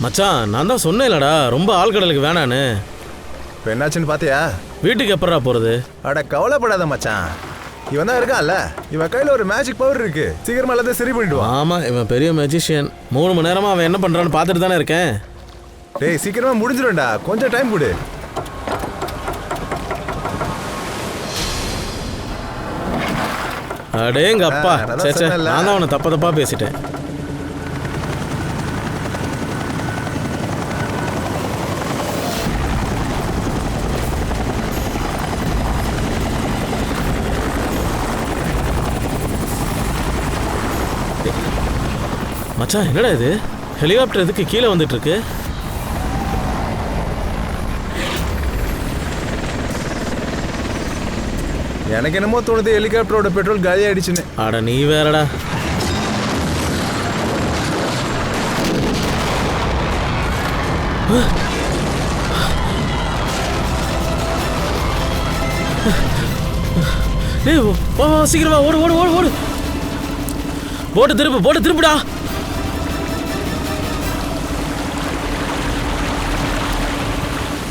மச்சான் நான் தான் சொன்னேன்லடா ரொம்ப ஆழ்கடலுக்கு வேணான்னு. இப்போ என்னாச்சுன்னு பார்த்தியா? வீட்டுக்கு எப்படா போகிறது? அட கவலைப்படாத மச்சான், இவன் தான் இருக்கான்ல, இவன் கையில் ஒரு மேஜிக் பவர் இருக்கு, சீக்கிரமா எல்லாத்தையும் சரி பண்ணிடுவான். ஆமாம், இவன் பெரிய மேஜிஷியன். 3 மணி நேரமாக அவன் என்ன பண்ணுறான்னு பார்த்துட்டு தானே இருக்கேன். டேய் சீக்கிரமா முடிஞ்சிடும்டா, கொஞ்சம் டைம் கொடு. அடேங்க அப்பா, சே நான் தான் அவனை தப்பா பேசிட்டேன். மச்சான் என்னடா இது, ஹெலிகாப்டர் எதுக்கு கீழே வந்துட்டு இருக்கு? எனக்கு என்னமோ தோணுது ஹெலிகாப்டரோட பெட்ரோல் காலி ஆயிடுச்சுன்னு. அட நீ வேறடா. சீக்கிரமா ஓடு ஓடு ஓடு ஓடு. போட்டு திருப்புடா.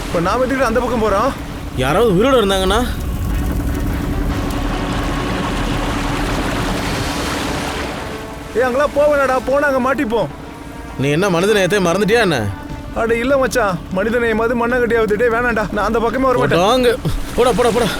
இப்போ நாம எதுக்கு அந்த பக்கம் போறோம்? யாராவது உயிரோட இருந்தாங்கன்னா? அங்கெல்லாம் போவேனடா, போனா அங்கே மாட்டிப்போம். நீ என்ன மனித நேயத்தை மறந்துட்டியா என்ன? அட இல்லை மச்சான், மனித நேயமாவது மண்ணை கட்டி ஆகுதுட்டே, வேணாண்டா, நான் அந்த பக்கமே வர மாட்டேன். போடா.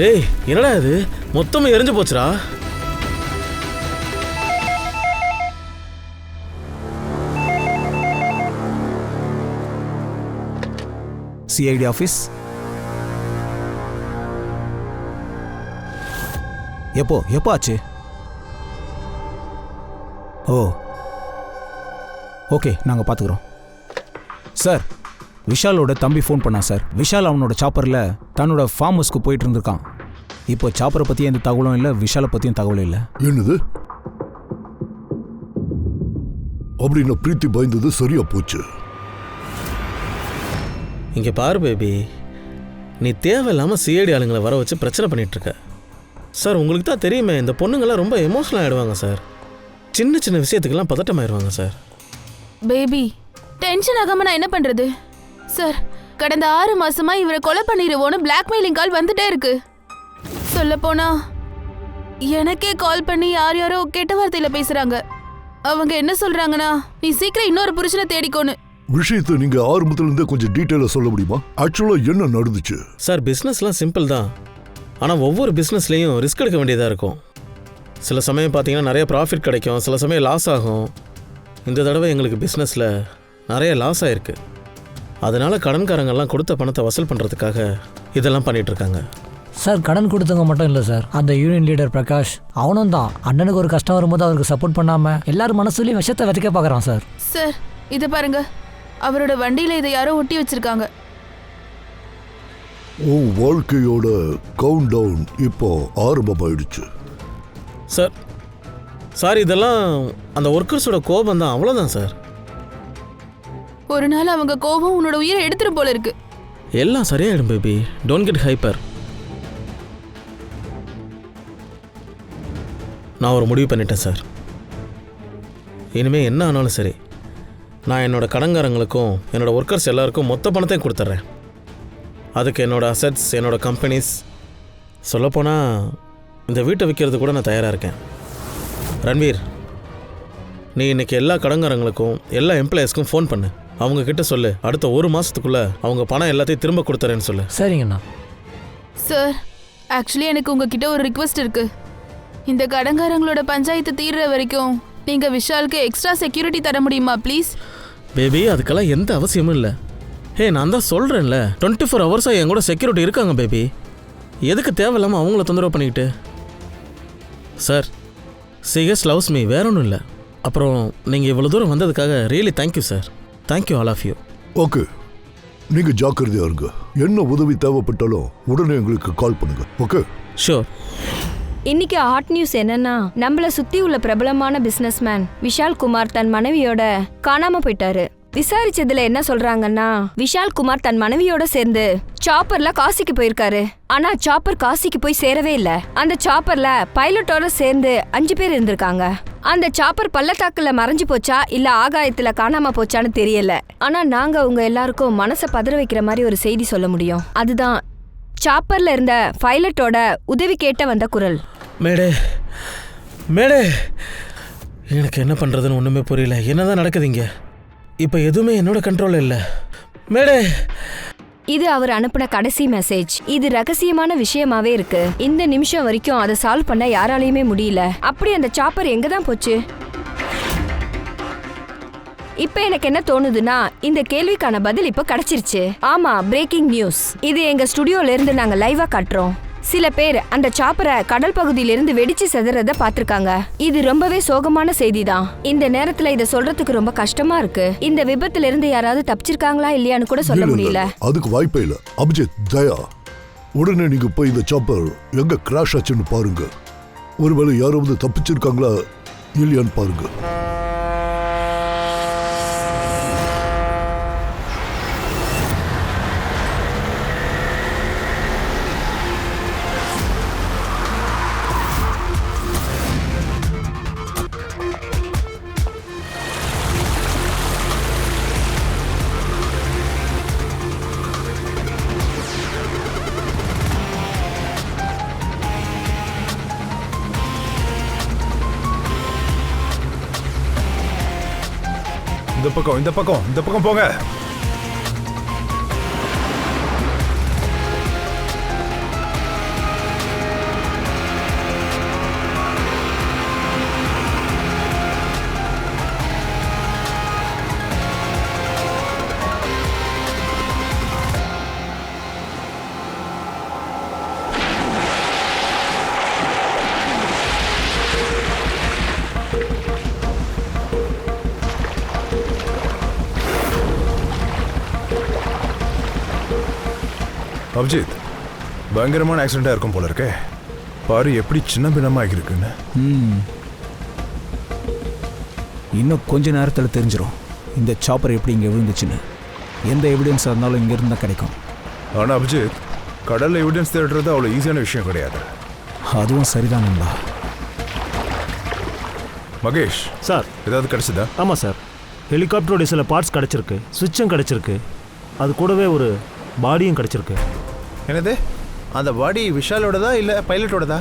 ஏய் என்னடா இது, மொத்தமா எரிஞ்சு போச்சுடா. சிஐடி ஆஃபீஸ் எப்போ ஆச்சு? ஓ ஓகே, நாங்கள் பார்த்துக்குறோம் சார். விஷாலோட தம்பி ஃபோன் பண்ணான் சார். விஷால் அவனோட சாப்பரில் தன்னோட ஃபார்ம் ஹவுஸ்க்கு போயிட்டு இருந்திருக்கான். இப்போ சாப்பரை பற்றி எந்த தகவலும் இல்லை, விஷாலை பற்றியும் தகவலும் இல்லை. என்னது அப்படின்னு பிரீத்தி பயந்தது சரியா போச்சு. இங்கே பாரு பேபி, நீ தேவையில்லாமல் சிஐடி ஆளுங்களை வர வச்சு பிரச்சனை பண்ணிட்டு இருக்க சார். உங்களுக்கு தான் தெரியுமே, இந்த பொண்ணுங்கள்லாம் ரொம்ப எமோஷனல் ஆகிடுவாங்க சார். சின்ன சின்ன விஷயத்துக்கெல்லாம் பதட்டமாயிடுவாங்க சார். பேபி டென்ஷன் ஆகாம நான் என்ன பண்றது சார்? கடந்த 6 மாசமா இவரை கொலை பண்ணிடுவோன்னு பிளாக்மெயிலிங் கால் வந்துட்டே இருக்கு. சொல்ல போனா எனக்கே கால் பண்ணி யாரோ கெட்ட வார்த்தையில பேசுறாங்க. அவங்க என்ன சொல்றாங்கன்னா, நீ சீக்கிரம் இன்னொரு புருஷனை தேடிக்கோன்னு. விஷயத்தை நீங்க ஆரம்பத்துல இருந்தே கொஞ்சம் டீட்டெயிலா சொல்ல முடியுமா? ஆக்சுவலா என்ன நடந்துச்சு? சார் பிஸ்னஸ்லாம் சிம்பிள் தான், ஆனால் ஒவ்வொரு பிஸ்னஸ்லேயும் ரிஸ்க் எடுக்க வேண்டியதாக இருக்கும். சில சமயம் பார்த்தீங்கன்னா நிறைய ப்ராஃபிட் கிடைக்கும், சில சமயம் லாஸ் ஆகும். இந்த தடவை எங்களுக்கு பிஸ்னஸில் நிறைய லாஸ் ஆகிருக்கு. அதனால் கடன்காரங்கெல்லாம் கொடுத்த பணத்தை வசூல் பண்ணுறதுக்காக இதெல்லாம் பண்ணிகிட்ருக்காங்க சார். கடன் கொடுத்தவங்க மட்டும் இல்லை சார், அந்த யூனியன் லீடர் பிரகாஷ் அவனும் தான். அண்ணனுக்கு ஒரு கஷ்டம் வரும்போது அவருக்கு சப்போர்ட் பண்ணாமல் எல்லாரும் மனசுலையும் விஷத்தை விதைக்க பார்க்குறான் சார். சார் இதை பாருங்க, அவரோட வண்டியில் இதை யாரோ ஒட்டி வச்சிருக்காங்க. உன் வாழ்க்கையோட கவுண்ட் டவுன் இப்போ ஆரம்பமாயிடுச்சு சார். இதெல்லாம் அந்த ஒர்க்கர்ஸோட கோபம் தான், அவ்வளோதான் சார். ஒரு நாள் அவங்க கோபம் உன்னோட உயிரை எடுத்துரும் போல இருக்கு. எல்லாம் சரியாயிடும் பேபி, டோன்ட் கெட் ஹைப்பர். நான் ஒரு முடிவு பண்ணிட்டேன் சார். இனிமேல் என்ன ஆனாலும் சரி, நான் என்னோடய கடன்காரங்களுக்கும் என்னோடய ஒர்க்கர்ஸ் எல்லாருக்கும் மொத்த பணத்தையும் கொடுத்துட்றேன். அதுக்கு என்னோடய அசட்ஸ், என்னோடய கம்பெனிஸ், சொல்லப்போனால் இந்த வீட்டை விற்கிறது கூட நான் தயாராக இருக்கேன். ரன்வீர், நீ இன்றைக்கி எல்லா கடன்காரங்களுக்கும் எல்லா எம்ப்ளாயீஸ்க்கும் ஃபோன் பண்ணு. அவங்கக்கிட்ட சொல்லு, அடுத்த 1 மாதத்துக்குள்ளே அவங்க பணம் எல்லாத்தையும் திரும்ப கொடுத்துறேன்னு சொல்லு. சரிங்கண்ணா. சார் ஆக்சுவலி எனக்கு உங்ககிட்ட ஒரு ரிக்வெஸ்ட் இருக்கு. இந்த கடன்காரங்களோட பஞ்சாயத்து தீர்ற வரைக்கும் நீங்கள் விஷாலுக்கு எக்ஸ்ட்ரா செக்யூரிட்டி தர முடியுமா ப்ளீஸ்? பேபி அதுக்கெல்லாம் எந்த அவசியமும் இல்லை. நான் தான் சொல்கிறேன்ல, 24 ஹவர்ஸாக என் கூட செக்யூரிட்டி இருக்காங்க பேபி. எதுக்கு தேவையில்லாமல் அவங்கள தொந்தரவு பண்ணிக்கிட்டு? சார் சிகஸ் லவ்ஸ் மீ, வேற ஒன்றும் இல்லை. அப்புறம் நீங்கள் இவ்வளோ தூரம் வந்ததுக்காக really thank you sir. Thank you all of you. Okay, நீங்க ஜாக்கிரதையா இருங்க. என்ன உதவி தேவைப்பட்டாலும் உடனே எங்களுக்கு கால் பண்ணுங்க. ஓகே? ஷூர். இன்னைக்கு ஹாட் நியூஸ் என்னன்னா, நம்மள சுத்தி உள்ள பிரபலமான பிசினஸ்மேன் விஷால் குமார் தன் மனைவியோட காணாம போயிட்டாரு. விசாரிச்சதுல என்ன சொல்றாங்கன்னா, விஷால் குமார் தன் மனைவியோட சேர்ந்து சாப்பர்ல காசிக்கு போயிருக்காரு. ஆனா சாப்பர் காசிக்கு போய் சேரவே இல்ல. அந்த சாப்பர்ல பைலட்டோட சேர்ந்து 5 பேர் இருந்திருக்காங்க. அந்த சாப்பர் பள்ளத்தாக்குல மறைஞ்சு போச்சா இல்ல ஆகாயத்துல காணாம போச்சான்னு தெரியல. ஆனா நாங்க உங்க எல்லாருக்கும் மனசை பதற வைக்கிற மாதிரி ஒரு செய்தி சொல்ல முடியும். அதுதான் சாப்பர்ல இருந்த பைலட்டோட உதவி கேட்ட வந்த குரல். மேடே மேடே, எனக்கு என்ன பண்ணுறதுன்னு ஒன்றுமே புரியல. என்னதான் நடக்குதுங்க? இப்போ எதுவுமே என்னோட கண்ட்ரோல் இல்லை. மேடே, இது அவர் அனுப்பின கடைசி மெசேஜ். இது ரகசியமான விஷயமாவே இருக்கு. இந்த நிமிஷம் வரைக்கும் அதை சால்வ் பண்ண யாராலையுமே முடியல. அப்படி அந்த சாப்பர் எங்க தான் போச்சு? இப்ப எனக்கு என்ன தோணுதுன்னா, இந்த கேள்விக்கான பதில் இப்ப கிடைச்சிருச்சு. ஆமா, பிரேக்கிங் நியூஸ். இது எங்க ஸ்டுடியோல இருந்து நாங்க லைவா காட்டுறோம். சில பேர் அந்த சாப்பரை கடல் பகுதியிலிருந்து வெடிச்சு செதறத பாத்திருக்காங்க. இது ரொம்பவே சோகமான செய்தி தான். இந்த நேரத்துல இத சொல்றதுக்கு ரொம்ப கஷ்டமா இருக்கு. இந்த விபத்துல இருந்து யாராவது தப்பிச்சிருக்காங்களா இல்லையான்னு கூட சொல்ல முடியல. அதுக்கு வாய்ப்பே இல்ல. அபிஜித், தயா, உடனே நீங்க போய் இந்த சாப்பர் எங்க கிராஷ் ஆச்சுன்னு பாருங்க. ஒருவேளை யாராவது தப்பிச்சிருக்காங்களா இல்லையான்னு பாருங்க. இந்த பக்கம் போங்க. அபிஜித், பயங்கரமான ஆக்சிடென்டா இருக்கும் போல இருக்கே. பாரு எப்படி சின்ன பின்னமா ஆகிருக்குன்னு. இன்னும் கொஞ்ச நேரத்தில் தெரிஞ்சிடும் இந்த சாப்பர் எப்படி இங்கே விழுந்துச்சுன்னு. எந்த எவிடன்ஸாக இருந்தாலும் இங்கே இருந்தால் கிடைக்கும். ஆனால் அபிஜித், கடலில் எவிடன்ஸ் தேடுறது அவ்வளோ ஈஸியான விஷயம் கிடையாது. அதுவும் சரிதானுங்களா? மகேஷ் சார், ஏதாவது கிடைச்சதா? ஆமாம் சார், ஹெலிகாப்டரோட சில பார்ட்ஸ் கிடச்சிருக்கு, சுவிட்சும் கிடச்சிருக்கு, அது கூடவே ஒரு பாடியும் கிடச்சிருக்கு. என்னது? அந்த பாடி விஷாலோடதா இல்லை பைலட்டோடதா?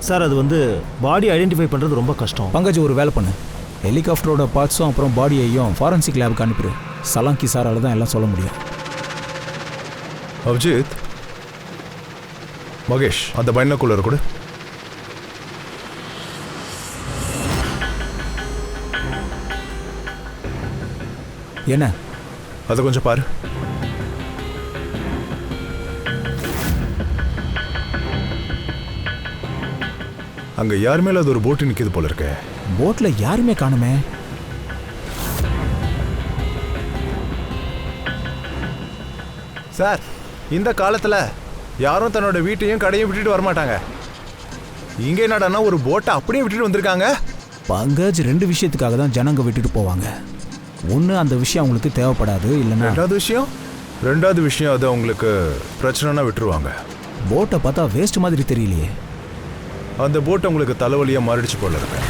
சார், அது வந்து பாடி ஐடென்டிஃபை பண்ணுறது ரொம்ப கஷ்டம். பங்கஜ், ஒரு வேலை பண்ணு. ஹெலிகாப்டரோட பார்ட்ஸும் அப்புறம் பாடியையும் ஃபாரன்சிக் லேபுக்கு அனுப்பிடு. சலாங்கி சாரால் தான் எல்லாம் சொல்ல முடியும். அபிஜித், மகேஷ், அந்த பைனாகுலர் கூட. என்ன? அதை கொஞ்சம் பாரு. அங்க யாருமே அது ஒரு போட்டு நிற்கிது போல இருக்க. போட்ல யாருமே காணுமே. சார், இந்த காலத்துல யாரும் தன்னோட வீட்டையும் கடையும் விட்டுட்டு வரமாட்டாங்க. இங்க என்னடான்னா ஒரு போட்டை அப்படியே விட்டுட்டு வந்திருக்காங்க. பங்கஜ், 2 விஷயத்துக்காக தான் ஜனங்க விட்டுட்டு போவாங்க. ஒன்று, அந்த விஷயம் அவங்களுக்கு தேவைப்படாது. இல்லைன்னா ரெண்டாவது விஷயம் அது அவங்களுக்கு பிரச்சனைனா விட்டுருவாங்க. போட்டை பார்த்தா வேஸ்ட் மாதிரி தெரியலையே. அந்த போட்டை உங்களுக்கு தலைவலியா மாறிடுச்சு போல இருக்கு.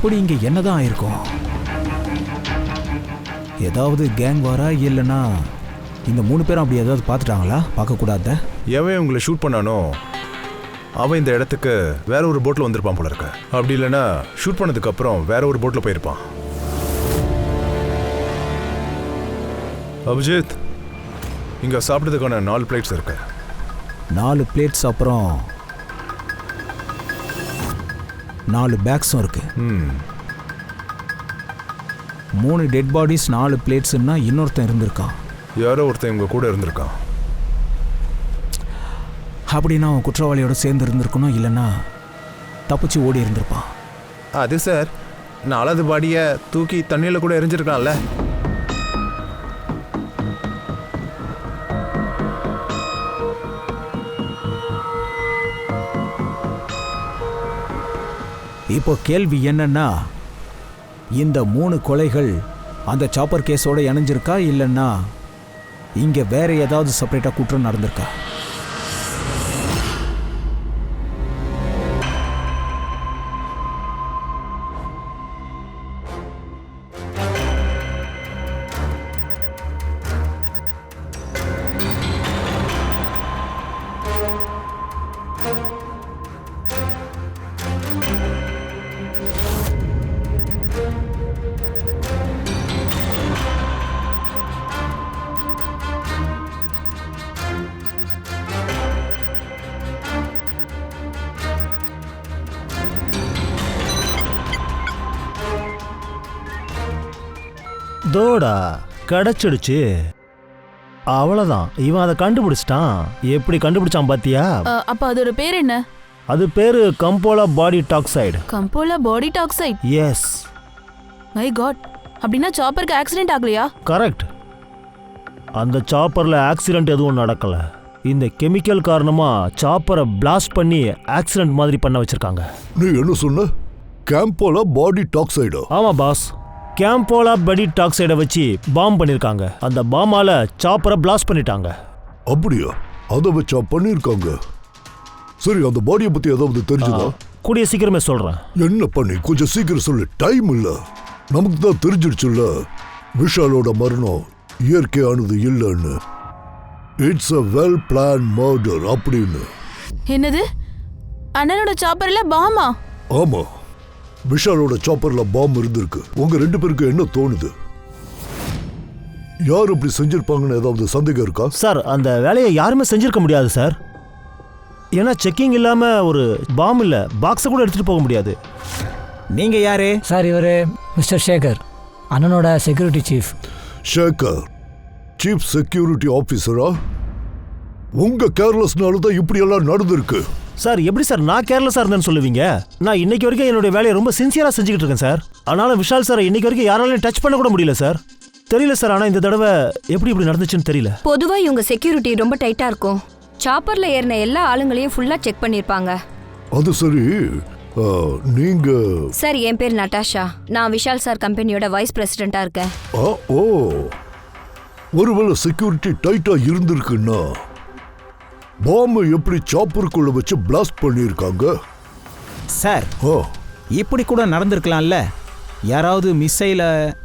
அப்படி இங்க என்னதான் ஆயிருக்கும்? ஏதாவது கேங் வாரா இல்லைன்னா இந்த 3 பேரும் அப்படி ஏதாவது பார்த்துட்டாங்களா? பார்க்கக்கூடாத. எவன் உங்களை ஷூட் பண்ணானோ அவன் இந்த இடத்துக்கு வேற ஒரு போட்டில் வந்திருப்பான் போல இருக்க. அப்படி இல்லைன்னா ஷூட் பண்ணதுக்கு அப்புறம் வேற ஒரு போட்டில் போயிருப்பான். அபிஜித், இங்க சாப்பிட்டதுக்கான 4 பிளேட்ஸ் இருக்கு. 4 பிளேட்ஸ் அப்புறம் 4 பேக்ஸும் இருக்கு. 3 டெட் பாடிஸ், 4 பிளேட்ஸ்னா இன்னொருத்தன் இருந்திருக்கான். யாரோ ஒருத்தன் இவங்க கூட இருந்திருக்கான். அப்படின்னா அவன் குற்றவாளியோட சேர்ந்து இருந்திருக்கணும், இல்லைன்னா தப்பிச்சு ஓடி இருந்திருப்பான். அது சார், 4வது பாடியை தூக்கி தண்ணியில் கூட எரிஞ்சிருக்கலாம்ல. இப்போ கேள்வி என்னன்னா, இந்த 3 கொலைகள் அந்த சாப்பர் கேஸோட இணைஞ்சிருக்கா, இல்லைன்னா இங்க வேற ஏதாவது செப்பரேட்டா குற்றம் நடந்திருக்கா? தோடா கிடைச்சிடுச்சு. அவ்வளோதான், இவன் அதை கண்டுபிடிச்சிட்டான். எப்படி கண்டுபிடிச்சான் பாத்தியா? அப்ப அதோட பேர் என்ன? அது பேரு கம்போலா பாடி டாக்சைடு. கம்போலா பாடி டாக்சைட்? எஸ். மை காட், அப்படின்னா சாப்பருக்கு ஆக்சிடென்ட் ஆகலையா? கரெக்ட். அந்த சாப்பரில் ஆக்சிடென்ட் எதுவும் நடக்கல. இந்த கெமிக்கல் காரணமா சாப்பரை பிளாஸ்ட் பண்ணி ஆக்சிடென்ட் மாதிரி பண்ண வச்சிருக்காங்க. நீ என்ன சொன்ன? கேம்போலா பாடி டாக்சைடா? ஆமா பாஸ், கேம்போலா பாடி டாக்சைடை வச்சு பாம் பண்ணிருக்காங்க. அந்த பாமால சாப்பரை பிளாஸ்ட் பண்ணிட்டாங்க. அப்படியா? அதை வச்சா பண்ணிருக்காங்க. சரி, அந்த பாடியை பத்தி ஏதாவது தெரிஞ்சுதா? கூடிய சீக்கிரமே சொல்றேன். என்ன பண்ணி கொஞ்சம் சீக்கிரம் சொல்லு, டைம் இல்ல. நமக்கு தான் தெரிஞ்சிடுச்சுல்ல விஷாலோட மரணம் இயற்கையானது இல்லைன்னு. It's a well planned murder அப்படின்னு. என்னது? அண்ணனோட சாப்பர்ல பாமா? ஆமா, விஷாலோட சாப்பர்ல பாம் இருந்திருக்கு. உங்க 2 பேருக்கு என்ன தோணுது? யார் அப்படி செஞ்சிருப்பாங்கன்னு ஏதாவது சந்தேகம் இருக்கா? சார், அந்த வேலையை யாருமே செஞ்சிருக்க முடியாது சார். ஏன்னா செக்கிங் இல்லாம ஒரு பாம் இல்ல பாக்ஸை கூட எடுத்துட்டு போக முடியாது. நீங்க யாரு சார்? இவர் மிஸ்டர் சேகர், அண்ணனோட security chief. Sekar, chief security ஆபீசரா? உங்க கேர்லெஸ்னால தான் இப்படி எல்லாம் நடந்திருக்கு. சார், எப்படி சார் நான் கேர்லெஸ்ஸாக இருந்தேன்னு சொல்லுவீங்க? நான் இன்னைக்கு வரைக்கும் என்னுடைய வேலையை ரொம்ப சின்சியராக செஞ்சுக்கிட்டு இருக்கேன் சார். ஆனாலும் விஷால் சார் இன்னைக்கு வரைக்கும் யாராலையும் டச் பண்ண கூட முடியல சார். தெரியல சார், ஆனால் இந்த தடவை எப்படி இப்படி நடந்துச்சுன்னு தெரியல. பொதுவாக இவங்க செக்யூரிட்டி ரொம்ப டைட்டாக இருக்கும். சாப்பர்ல ஏறின எல்லா ஆளுங்களையும் ஃபுல்லாக செக் பண்ணியிருப்பாங்க. அது சரி, நீங்க? சார், என் பேர் நட்டாஷா. நான் விஷால் சார் கம்பெனியோட வைஸ் பிரசிடென்ட்டாக இருக்கேன். ஓ, ஒருவேளை செக்யூரிட்டி டைட்டா இருந்திருக்குன்னா பாம்பை எப்படி சாப்பருக்குள்ள வச்சு பிளாஸ்ட் பண்ணியிருக்காங்க? சார், இப்படி கூட நடந்திருக்கலாம்ல. யாராவது மிசைல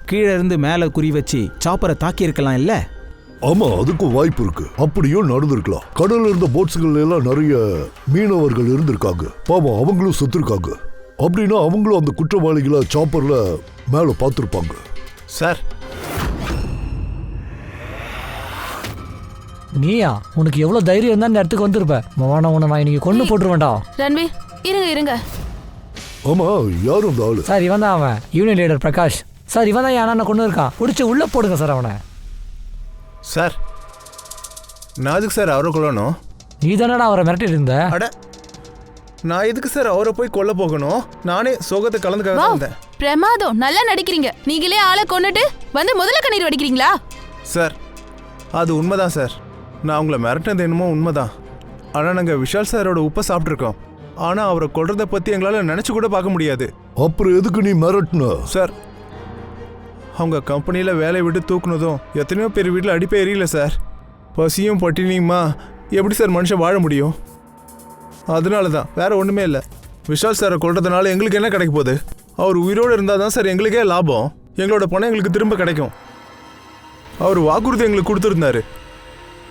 கீழே இருந்து மேலே குறி வச்சு சாப்பரை தாக்கி இருக்கலாம் இல்ல? ஆமா, அதுக்கும் வாய்ப்பு இருக்கு. அப்படியும் நடந்திருக்கலாம். கடல்ல இருந்த போட்ஸ்கள் எல்லாம் நிறைய மீனவர்கள் இருந்திருக்காங்க. பாவம், அவங்களும் செத்துருக்காங்க. அப்படின்னா அவங்களும் அந்த குற்றவாளிகளை சாப்பர்ல மேல பார்த்திருப்பாங்க. சார், நீயா? உனக்கு எவ்வளவு தைரியம் இருந்தா இந்த இடத்துக்கு வந்திருப்ப. மவானா, உன்னை நான் இன்னைக்கு கொண்டு போட்டுருவேன்டா. ரன்வீர், இருங்க. ஆமா, யாரும் அந்த ஆளு? சார், இவன் தான் அவன், யூனியன் லீடர் பிரகாஷ். சார், இவன் தான் என் அண்ணனை கொண்டு இருக்கான். பிடிச்சி உள்ள போடுங்க சார் அவனை. சார், நான் எதுக்கு சார் அவரை கொல்லணும்? நீ தானடா அவரை மிரட்டிட்டு இருந்த. அட, நான் எதுக்கு சார் அவரை போய் கொல்ல போகணும்? நானே சோகத்தை கலந்துக்காக வந்தேன். பிரமாதம், நல்லா நடிக்கிறீங்க. நீங்களே ஆளை கொண்டுட்டு வந்து முதல்ல கண்ணீர் வடிக்கிறீங்களா? சார், அது உண்மைதான் சார். நான் உங்களை மிரட்டினது என்னமோ உண்மைதான். ஆனால் நாங்கள் விஷால் சாரோட உப்பை சாப்பிட்ருக்கோம். ஆனால் அவரை கொல்றதை பற்றி எங்களால் நினச்சி கூட பார்க்க முடியாது. அப்புறம் எதுக்கு நீ மிரட்டின? சார், அவங்க கம்பெனியில் வேலையை விட்டு தூக்குனதும் எத்தனையோ பேர் வீட்டில் அடிப்பே எரியல சார். பசியும் பட்டினியுமா எப்படி சார் மனுஷன் வாழ முடியும்? அதனால தான், வேற ஒன்றுமே இல்லை. விஷால் சாரை கொல்றதுனால எங்களுக்கு என்ன கிடைக்க போகுது? அவர் உயிரோடு இருந்தால் தான் சார் எங்களுக்கே லாபம். எங்களோட பணம் எங்களுக்கு திரும்ப கிடைக்கும். அவர் வாக்குறுதி எங்களுக்கு கொடுத்துருந்தாரு.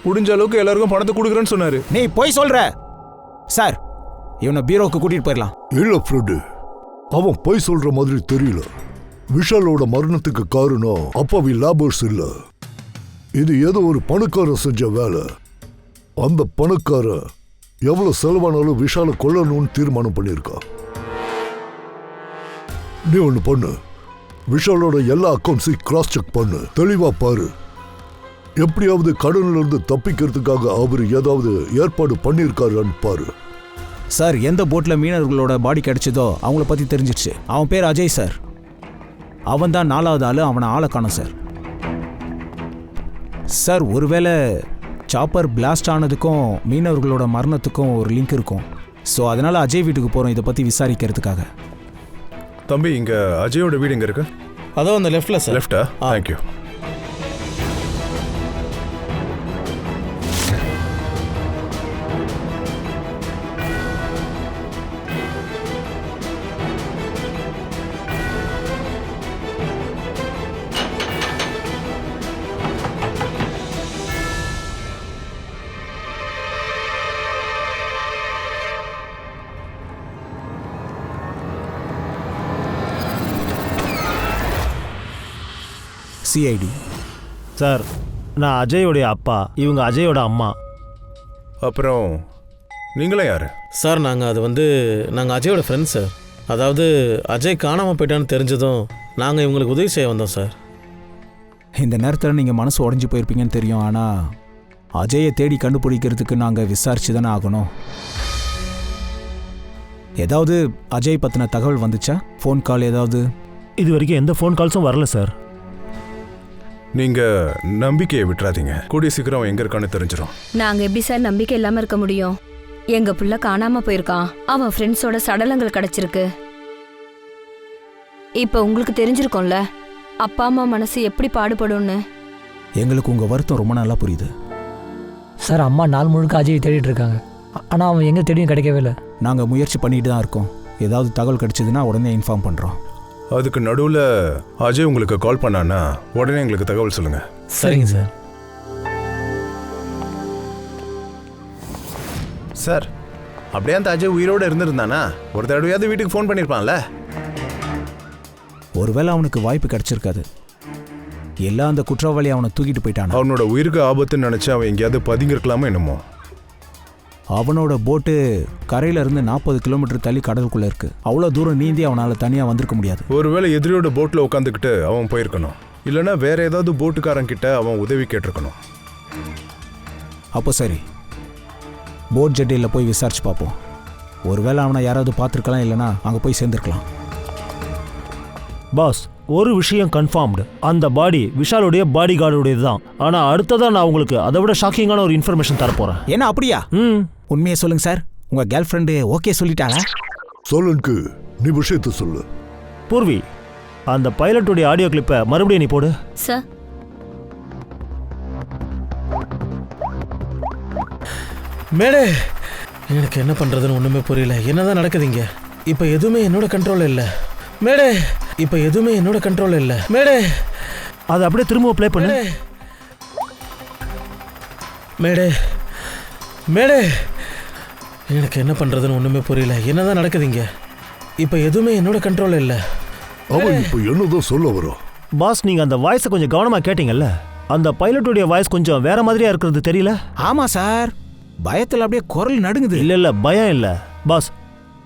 முடிஞ்ச அளவுக்கு எல்லாருக்கும் பணத்தை கொடுக்குறேன்னு சொன்னாரு. நீ போய் சொல்ற. சார், இவனை பீரோவுக்கு கூட்டிட்டு போயிடலாம். இல்ல ஃப்ரெண்டு, அவன் போய் சொல்ற மாதிரி தெரியல. விஷாலோட மரணத்துக்கு காரணம் அப்பாவி லேபர்ஸ் இல்ல. இது ஏதோ ஒரு பணக்காரன் செஞ்ச வேலை. அந்த பணக்காரன் எவ்வளவு செலவானாலும் விஷால கொல்லணும்னு தீர்மானம் பண்ணியிருக்கா. நீ ஒண்ணு பண்ணு, விஷாலோட எல்லா அக்கௌண்ட்ஸையும் கிராஸ் செக் பண்ணு, தெளிவா பாரு. எப்படியாவது கடன்ல இருந்து தப்பிக்கிறதுக்காக அவர் ஏதாவது ஏற்பாடு பண்ணியிருக்காருன்னு பாரு. சார், எந்த போட்ல மீனவர்களோட பாடி கிடைச்சதோ அவங்கள பத்தி தெரிஞ்சிடுச்சு. அவன் பேர் அஜய் சார். அவன் தான் 4வது ஆளு. அவனை ஆளை காணோம் சார். சார், ஒருவேளை சாப்பர் பிளாஸ்ட் ஆனதுக்கும் மீனவர்களோட மரணத்துக்கும் ஒரு லிங்க் இருக்கும். ஸோ அதனால அஜய் வீட்டுக்கு போகிறோம் இதை பற்றி விசாரிக்கிறதுக்காக. தம்பி, இங்க அஜயோட வீடு எங்க இருக்கு? அதோ அந்த லெஃப்ட்ல சார். லெஃப்டா? தேங்க்யூ. சிஐடி சார், நான் அஜயோடைய அப்பா, இவங்க அஜயோட அம்மா. அப்புறம் நீங்களே யாரு? சார், நாங்கள் அஜயோட ஃப்ரெண்ட்ஸ் சார். அதாவது அஜய் காணாமல் போயிட்டான்னு தெரிஞ்சதும் நாங்கள் இவங்களுக்கு உதவி செய்ய வந்தோம் சார். இந்த நேரத்தில் நீங்கள் மனசு உடஞ்சி போயிருப்பீங்கன்னு தெரியும். ஆனால் அஜயை தேடி கண்டுபிடிக்கிறதுக்கு நாங்கள் விசாரிச்சு தானே ஆகணும். ஏதாவது அஜய் பற்றின தகவல் வந்துச்சா? ஃபோன் கால் ஏதாவது? இது வரைக்கும் எந்த ஃபோன் கால்ஸும் வரல சார். நீங்க நம்பிக்கையை விட்டுறாதீங்க. கூடிய சீக்கிரம் அவன் எங்க இருக்கான்னு தெரிஞ்சிடும். நாங்க எப்படி சார் நம்பிக்கை இல்லாம இருக்க முடியும்? எங்க புள்ள காணாம போயிருக்கான். அவன் ஃப்ரெண்ட்ஸோட சடலங்கள் கிடைச்சிருக்கு. இப்ப உங்களுக்கு தெரிஞ்சிருக்கும்ல அப்பா அம்மா மனசு எப்படி பாடுபடும்னு. எங்களுக்கு உங்கள் வருத்தம் ரொம்ப நல்லா புரியுது சார். அம்மா நாள் முழுக்க அஜய் தேடிட்டு இருக்காங்க. ஆனால் அவன் எங்கே தேடியும் கிடைக்கவே இல்லை. நாங்கள் முயற்சி பண்ணிட்டு தான் இருக்கோம். ஏதாவது தகவல் கிடைச்சதுன்னா உடனே இன்ஃபார்ம் பண்ணுறோம். அதுக்கு நடுவில் அஜய் உங்களுக்கு கால் பண்ணானா உடனே எங்களுக்கு தகவல் சொல்லுங்க. சரிங்க சார். சார், அப்படியே அந்த அஜய் உயிரோடு இருந்திருந்தானா ஒரு தடவையாவது வீட்டுக்கு ஃபோன் பண்ணியிருப்பான்ல. ஒருவேளை அவனுக்கு வாய்ப்பு கிடைச்சிருக்காது. எல்லாம் அந்த குற்றவாளி அவனை தூக்கிட்டு போயிட்டான். அவனோட உயிருக்கு ஆபத்துன்னு நினச்சி அவன் எங்கேயாவது பதுங்கிருக்கலாமோ என்னமோ. அவனோட போட்டு கரையில இருந்து 40 கிலோமீட்டர் தள்ளி கடலுக்குள்ள இருக்கு. அவ்வளோ தூரம் நீந்தி அவனால் தனியாக வந்திருக்க முடியாது. ஒருவேளை எதிரியோட போட்டில் உட்காந்துக்கிட்டு அவன் போயிருக்கணும். இல்லைன்னா வேற ஏதாவது போட்டுக்காரங்கிட்ட அவன் உதவி கேட்டிருக்கணும். அப்போ சரி, போட் ஜெட்டியில் போய் விசாரிச்சு பார்ப்போம். ஒருவேளை அவனை யாராவது பார்த்துருக்கலாம், இல்லைன்னா அங்கே போய் சேர்ந்துருக்கலாம். பாஸ், ஒரு விஷயம் கன்ஃபார்ம்டு, அந்த பாடி விஷாலுடைய பாடி கார்டுடையது தான். ஆனால் அடுத்ததான் நான் உங்களுக்கு அதை விட ஷாக்கிங்கான ஒரு இன்ஃபர்மேஷன் தரப்போகிறேன். ஏன்னா அப்படியா? உண்மையை சொல்லுங்க சார். உங்கள் கேர்ள் ஃப்ரெண்டு ஓகே சொல்லிட்டாளா? சோலனுக்கு நீ விஷயத்தை சொல்லு. பூர்வி, அந்த பைலட்டுடைய ஆடியோ கிளிப்பை மறுபடியும் நீ போடு. சார், மேடே, எனக்கு என்ன பண்ணுறதுன்னு ஒன்றுமே புரியல. என்னதான் நடக்குதுங்க? இப்போ எதுவுமே என்னோட கண்ட்ரோல் இல்லை மேடே. இப்போ எதுவுமே என்னோட கண்ட்ரோல் இல்லை மேடே. அதை அப்படியே திரும்ப ப்ளே பண்ணு. மேடே மேடே, எனக்கு என்ன பண்ணுறதுன்னு ஒன்றுமே புரியல. என்னதான் நடக்குதுங்க? இப்போ எதுவுமே என்னோட கண்ட்ரோல் இல்லை. அவன் இப்போ என்னதான் சொல்ல வரும்? பாஸ், நீங்கள் அந்த வாய்ஸை கொஞ்சம் கவனமாக கேட்டீங்கல்ல? அந்த பைலட்டுடைய வாய்ஸ் கொஞ்சம் வேற மாதிரியா இருக்கிறது தெரியல? ஆமாம் சார், பயத்தில் அப்படியே குரல் நடுங்குது. இல்லை, பயம் இல்லை பாஸ்.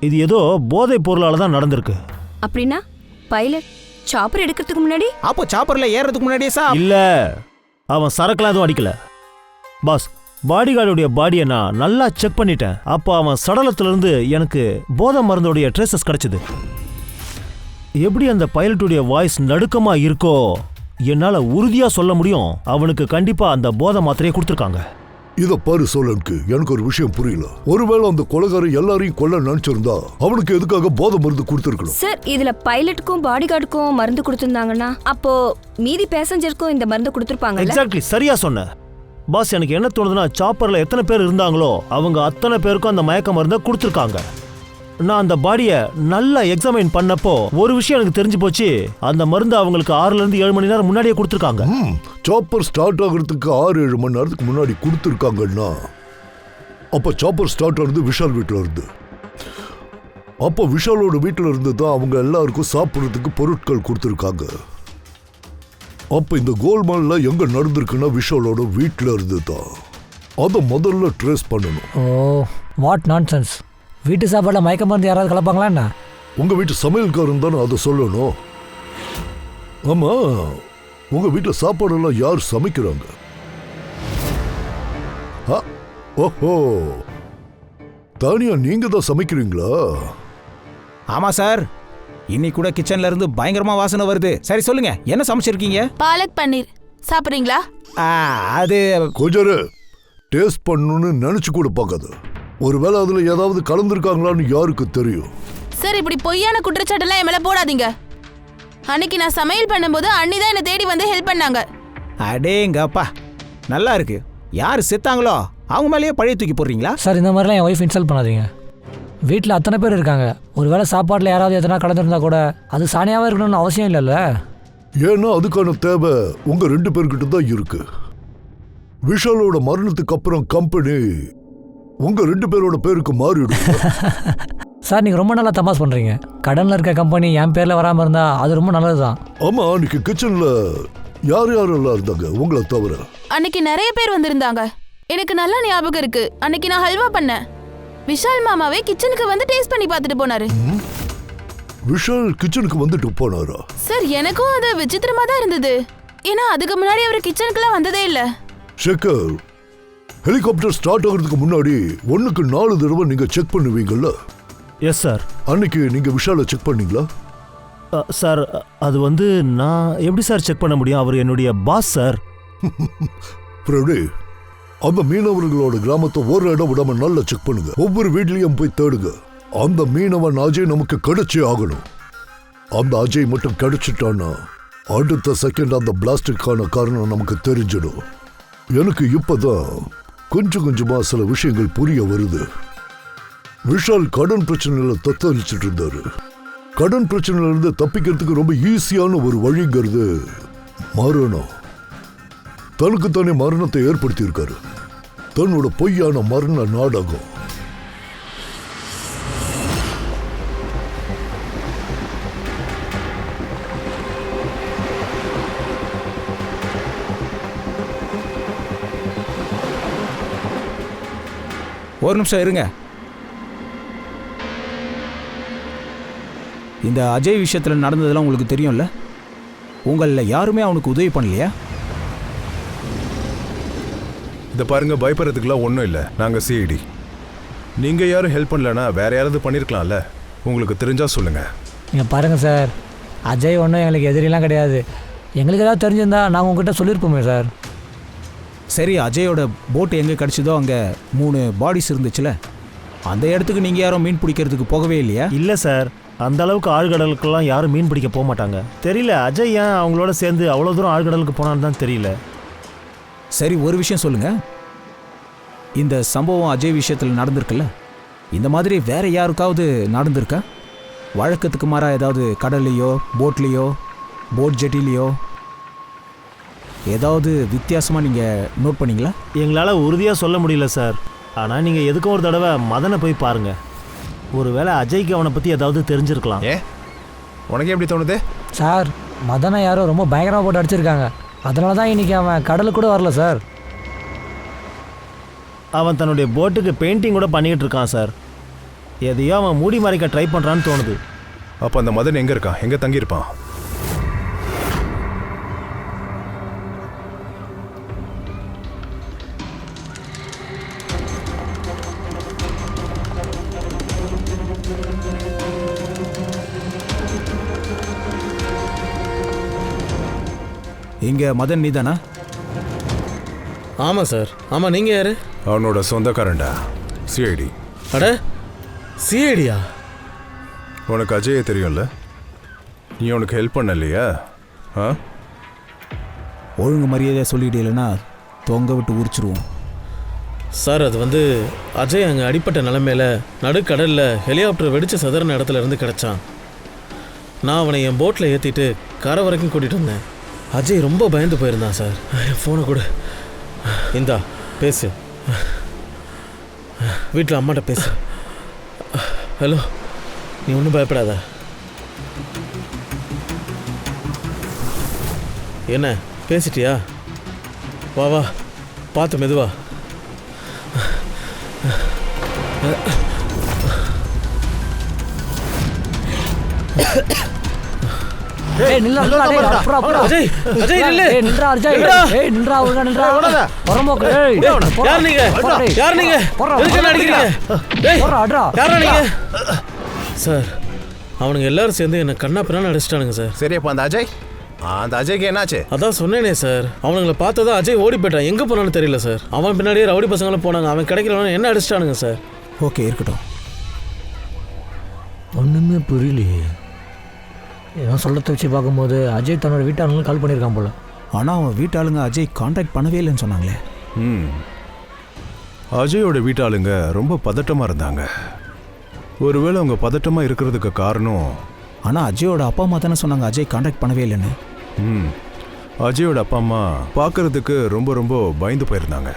இது ஏதோ போதைப் பொருளால் தான் நடந்திருக்கு. அப்படின்னா பைலட் சாப்பர் எடுக்கிறதுக்கு முன்னாடி? அப்போ சாப்பரில் ஏறதுக்கு முன்னாடியே சார்? இல்லை, அவன் சரக்குலாம் எதுவும் அடிக்கல பாஸ். பாடிகார்டுடைய பாடியை நான் நல்லா செக் பண்ணிட்டேன். அப்போ அவன் சடலத்திலிருந்து எனக்கு போதை மருந்தோடைய ட்ரேசஸ் கிடைச்சது. எப்படி அந்த பைலட்டுடைய வாய்ஸ் நடுக்கமா இருக்கோ என்னால உறுதியா சொல்ல முடியும். அவனுக்கு கண்டிப்பா அந்த போதை மாத்திரையை கொடுத்துருக்காங்க. இத பாரு சோலனுக்கு, எனக்கு ஒரு விஷயம் புரியல. ஒருவேளை அந்த கொலைகாரன் எல்லாரையும் கொல்ல நினைச்சிருந்தா அவனுக்கு எதுக்காக போதை மருந்து கொடுத்துருக்கணும்? சார், இதுல பைலட்டுக்கும் பாடிகார்டுக்கும் மருந்து கொடுத்துருந்தாங்கன்னா அப்போ மீதி பேசஞ்சருக்கும் இந்த மருந்து கொடுத்துருப்பாங்க. எக்ஸாக்ட்லி, சரியா சொன்ன பாஸ். எனக்கு என்ன தோணுதுன்னா, சாப்பர்ல எத்தனை பேர் இருந்தாங்களோ அவங்க அத்தனை பேருக்கும் அந்த மயக்க மருந்தை கொடுத்துருக்காங்க. நான் அந்த பாடியை நல்லா எக்ஸாமைன் பண்ணப்போ ஒரு விஷயம் எனக்கு தெரிஞ்சு போச்சு. அந்த மருந்து அவங்களுக்கு 6ல இருந்து 7 மணி நேரம் முன்னாடியே கொடுத்துருக்காங்க. சாப்பர் ஸ்டார்ட் ஆகிறதுக்கு 6-7 மணி நேரத்துக்கு முன்னாடி கொடுத்துருக்காங்கன்னா அப்ப சாப்பர் ஸ்டார்ட் ஆனது விஷால் வீட்டில் இருந்து. அப்போ விஷாலோட வீட்டில் இருந்து தான் அவங்க எல்லாருக்கும் சாப்பிட்றதுக்கு பொருட்கள் கொடுத்துருக்காங்க. அப்ப இந்த கோல்மால்ல எங்க நடந்திருக்குன்னா விஷாலோட வீட்டில் இருந்து தான். அதை முதல்ல ட்ரேஸ் பண்ணணும். Oh what nonsense. வீட்டு சாப்பாடில் மயக்க மருந்து யாராவது கலப்பாங்களா என்ன? உங்க வீட்டு சமையல்காரன் தானே அதை சொல்லணும். ஆமா, உங்க வீட்டில் சாப்பாடெல்லாம் யார் சமைக்கிறாங்க? ஓஹோ, தானியா நீங்க தான் சமைக்கிறீங்களா? ஆமா சார், இன்னைக்கு கூட கிச்சன்ல இருந்து பயங்கரமா வாசனை வருது. சரி சொல்லுங்க, என்ன சமைச்சிருக்கீங்க? பாலக் பன்னீர் சாப்பிட்றீங்களா? அது கொஞ்சம் டேஸ்ட் பண்ணணும்னு நினைச்சு கூட பார்க்காது. ஒருவேளை அதுல ஏதாவது கலந்துருக்காங்களான்னு யாருக்கு தெரியும்? சார், இப்படி பொய்யான குற்றச்சாட்டெல்லாம் என் மேல போடாதீங்க. அன்னைக்கு நான் சமையல் பண்ணும்போது அண்ணி தான் என்னை தேடி வந்து ஹெல்ப் பண்ணாங்க. அடேங்கப்பா, நல்லா இருக்கு. யாரு செத்தாங்களோ அவங்க மேலேயே பழைய தூக்கி போடுறீங்களா? சார், இந்த மாதிரிலாம் என் ஒய்ஃப் இன்சல்ட் பண்ணாதீங்க. வீட்டில் அத்தனை பேர் இருக்காங்க. ஒருவேளை சாப்பாட்டில் யாராவது எதனா கலந்துருந்தா கூட அது சாணியாவே இருக்கணும்னு அவசியம் இல்லைல்ல. ஏன்னா அதுக்கான தேவை உங்க 2 பேர்கிட்ட தான் இருக்கு. விஷாலோட மரணத்துக்கு அப்புறம் கம்பெனி உங்க 2 பேரோட பேருக்கு மாறிடும். சார், நீங்கள் ரொம்ப நல்லா தமாஸ் பண்ணுறீங்க. கடனில் இருக்க கம்பெனி என் பேரில் வராமல் இருந்தால் அது ரொம்ப நல்லது தான். ஆமா, அன்னைக்கு கிச்சன்ல யார் யாரெல்லாம் இருந்தாங்க உங்களை தவிர? அன்னைக்கு நிறைய பேர் வந்திருந்தாங்க. எனக்கு நல்லா ஞாபகம் இருக்கு. அன்னைக்கு நான் ஹல்வா பண்ணேன். விஷால் மாமாவே கிச்சனுக்கு வந்து டேஸ்ட் பண்ணி பார்த்துட்டு போனாரு. விஷால் கிச்சனுக்கு வந்துட்டு போனாரா? சார், எனக்கும் அது விசித்திரமா தான் இருந்தது. ஏன்னா அதுக்கு முன்னாடி அவர் கிச்சனுக்குலாம் வந்ததே இல்ல. சேகர், ஹெலிகாப்டர் ஸ்டார்ட் ஆகிறதுக்கு முன்னாடி 1க்கு 4 தடவை நீங்க செக் பண்ணுவீங்கல்ல? Yes sir. அன்னைக்கு நீங்க விஷாலை செக் பண்ணீங்களா? சார், அது வந்து நான் எப்படி சார் செக் பண்ண முடியும்? அவர் என்னுடைய பாஸ் சார். பிரபு, அந்த மீனவர்களோட கிராமத்தை ஒரு இடம் விடாம நல்லா செக் பண்ணுங்க. ஒவ்வொரு வீட்லயும் போய் தேடுங்க. அந்த மீனவன் அஜய் நமக்கு கிடைச்சே ஆகணும். அந்த அஜய் மட்டும் கிடைச்சிட்டான்னா அடுத்த செகண்ட் அந்த பிளாஸ்டிக்கான காரணம் நமக்கு தெரிஞ்சிடும். எனக்கு இப்பதான் கொஞ்சம் கொஞ்சமா சில விஷயங்கள் புரிய வருது. விஷால் கடன் பிரச்சனையில தத்தளிச்சுட்டு இருந்தாரு. கடன் பிரச்சனையில இருந்து தப்பிக்கிறதுக்கு ரொம்ப ஈஸியான ஒரு வழிங்கிறது மரணம். தனக்குத்தானே மரணத்தை ஏற்படுத்தி இருக்காரு. தன்னோட பொய்யான மரண நாடகம். ஒரு நிமிஷம் இருங்க. இந்த அஜய் விஷயத்தில் நடந்ததெல்லாம் உங்களுக்கு தெரியும்ல? உங்களில் யாருமே அவனுக்கு உதவி பண்ணலையா? இதை பாருங்க, பயப்படுறதுக்குலாம் ஒன்றும் இல்லை. நாங்கள் சிஐடி. நீங்கள் யாரும் ஹெல்ப் பண்ணலன்னா வேற யாராவது பண்ணியிருக்கலாம்ல. உங்களுக்கு தெரிஞ்சா சொல்லுங்க. நீங்கள் பாருங்கள் சார், அஜய் ஒன்றும் எங்களுக்கு எதிரிலாம் கிடையாது. எங்களுக்கு ஏதாவது தெரிஞ்சிருந்தா நாங்கள் உங்ககிட்ட சொல்லியிருப்போமே சார். சரி, அஜயோட போட்டு எங்கே கிடச்சிதோ அங்கே 3 பாடிஸ் இருந்துச்சுல, அந்த இடத்துக்கு நீங்கள் யாரும் மீன் பிடிக்கிறதுக்கு போகவே இல்லையா? இல்லை சார், அந்த அளவுக்கு ஆழ்கடலுக்கெல்லாம் யாரும் மீன் பிடிக்க போக மாட்டாங்க. தெரியல, அஜய் ஏன் அவங்களோட சேர்ந்து அவ்வளோ தூரம் ஆழ்கடலுக்கு போனான்னு தான் தெரியல. சரி, ஒரு விஷயம் சொல்லுங்க. இந்த சம்பவம் அஜய் விஷயத்தில் நடந்திருக்குல்ல, இந்த மாதிரி வேற யாருக்காவது நடந்திருக்கா? வழக்கத்துக்கு மாறா ஏதாவது கடல்லையோ போட்லேயோ போட் ஜெட்டிலையோ ஏதாவது வித்தியாசமாக நீங்கள் நோட் பண்ணீங்களா? எங்களால் உறுதியாக சொல்ல முடியல சார். ஆனால் நீங்கள் எதுக்கும் ஒரு தடவை மதனை போய் பாருங்கள். ஒருவேளை அஜய்க்கு அவனை பற்றி ஏதாவது தெரிஞ்சிருக்கலாம். உனக்கு எப்படி தோணுது? சார், மதனை யாரோ ரொம்ப பயங்கரமாக போட்டு அடிச்சிருக்காங்க. அதனால தான் இன்றைக்கி அவன் கடலுக்கு கூட வரல சார். அவன் தன்னுடைய போட்டுக்கு பெயிண்டிங் கூட பண்ணிக்கிட்டு இருக்கான் சார். எதையோ அவன் மூடி மறைக்க ட்ரை பண்ணுறான்னு தோணுது. அப்போ அந்த மதன் எங்கே இருக்கான்? எங்கே தங்கியிருப்பான்? இங்கே மதன் நீதானா? ஆமாம் சார். ஆமாம், நீங்கள் யார்? அவனோட சொந்தக்காரன்டா, சிஐடி. அட, சிஐடியா? உனக்கு அஜயை தெரியும்ல? நீ உனக்கு ஹெல்ப் பண்ண இல்லையா? ஒழுங்கு மரியாதையாக சொல்லிட்டு இல்லைன்னா தொங்க விட்டு உரிச்சிருவோம். சார் அது வந்து அஜய் அங்கே அடிப்பட்ட நிலைமையில நடுக்கடலில் ஹெலிகாப்டர் வெடிச்சு சதறின இடத்துல இருந்து கிடச்சான். நான் அவனை என் போட்டில் ஏற்றிட்டு கரை வரைக்கும் கூட்டிகிட்டு வந்தேன். அஜய் ரொம்ப பயந்து போயிருந்தான் சார். என் ஃபோனை கொடு. இந்தா பேசு. வீட்டில் அம்மாட்ட பேசு. ஹலோ, நீ ஒன்றும் பயப்படாத. என்ன பேசிட்டியா? வா வா, பார்த்து மெதுவா. ஏய் நில்றா நில்றா டேய் அப்புறம் அப்புறம் அஜய் அஜய் நில்லு. ஏய் நில்றா அஜய் ஏய் நில்றா ஒழுங்கா நில்றா வரம்போக்கு ஏய் யார் நீங்க? யார் நீங்க? எதுக்கு அடிக்கிறீங்க? டேய் போறா அட்ரா. யாரா நீங்க? சார் அவனுங்க எல்லாரும் சேர்ந்து என்ன கண்ணா பின்னால அடிச்சிட்டானுங்க சார். சரியப்பா அந்த அஜய் அந்த அஜய்க்கு என்னாச்சு? அதான் சொன்னேனே சார், அவனுங்களை பார்த்ததா அஜய் ஓடி போயிட்டான். எங்கே போனான்னு தெரியல சார். அவன் பின்னாடியே ரவுடி பசங்களும் போனாங்க. அவன் கிடைக்கிறவன என்ன அடிச்சிட்டானுங்க சார். ஓகே இருக்கட்டும். ஒன்றுமே புரியலையே. ஏதோ சொல்லத்தை வச்சு பார்க்கும்போது அஜய் தன்னோட வீட்டாளுங்களும் கால் பண்ணியிருக்கான் போல. ஆனால் அவன் வீட்டாளுங்க அஜய் காண்டாக்ட் பண்ணவே இல்லைன்னு சொன்னாங்களே. அஜயோட வீட்டாளுங்க ரொம்ப பதட்டமாக இருந்தாங்க. ஒருவேளை அவங்க பதட்டமாக இருக்கிறதுக்கு காரணம். ஆனால் அஜயோட அப்பா அம்மா தானே சொன்னாங்க அஜய் காண்டாக்ட் பண்ணவே இல்லைன்னு. அஜயோட அப்பா அம்மா பார்க்கறதுக்கு ரொம்ப ரொம்ப பயந்து போயிருந்தாங்க.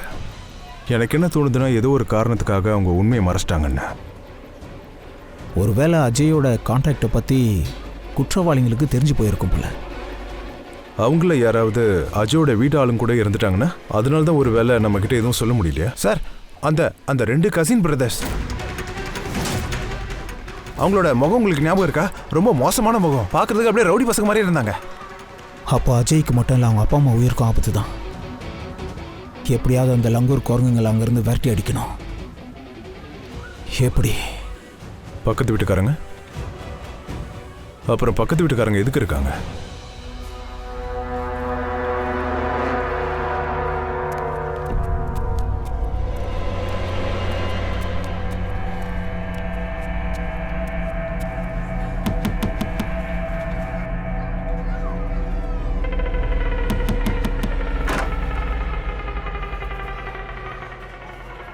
எனக்கு என்ன தோணுதுன்னா ஏதோ ஒரு காரணத்துக்காக அவங்க உண்மையை மறைச்சிட்டாங்கன்னு. ஒருவேளை அஜயோட காண்டாக்டை பற்றி குற்றவாளிகளுக்கு தெரிஞ்சு போயிருக்கும் போல. அவங்கள யாராவது அஜயோட வீட்டாளும் கூட இருந்துட்டாங்கன்னா அதனால தான் ஒரு வேளை நம்மக்கிட்ட எதுவும் சொல்ல முடியலையா சார்? அந்த அந்த 2 கசின் பிரதர்ஸ், அவங்களோட முகம் உங்களுக்கு ஞாபகம் இருக்கா? ரொம்ப மோசமான முகம், பார்க்கறதுக்கு அப்படியே ரவுடி பசங்க மாதிரி இருந்தாங்க. அப்போ அஜய்க்கு மட்டும் இல்லை அவங்க அப்பா அம்மா உயிருக்கும் ஆபத்து தான். எப்படியாவது அந்த லங்கூர் குரங்குங்களை அங்கேருந்து விரட்டி அடிக்கணும். எப்படி? பக்கத்து வீட்டுக்காரங்க? அப்புறம் பக்கத்து வீட்டுக்காரங்க எதுக்கு இருக்காங்க?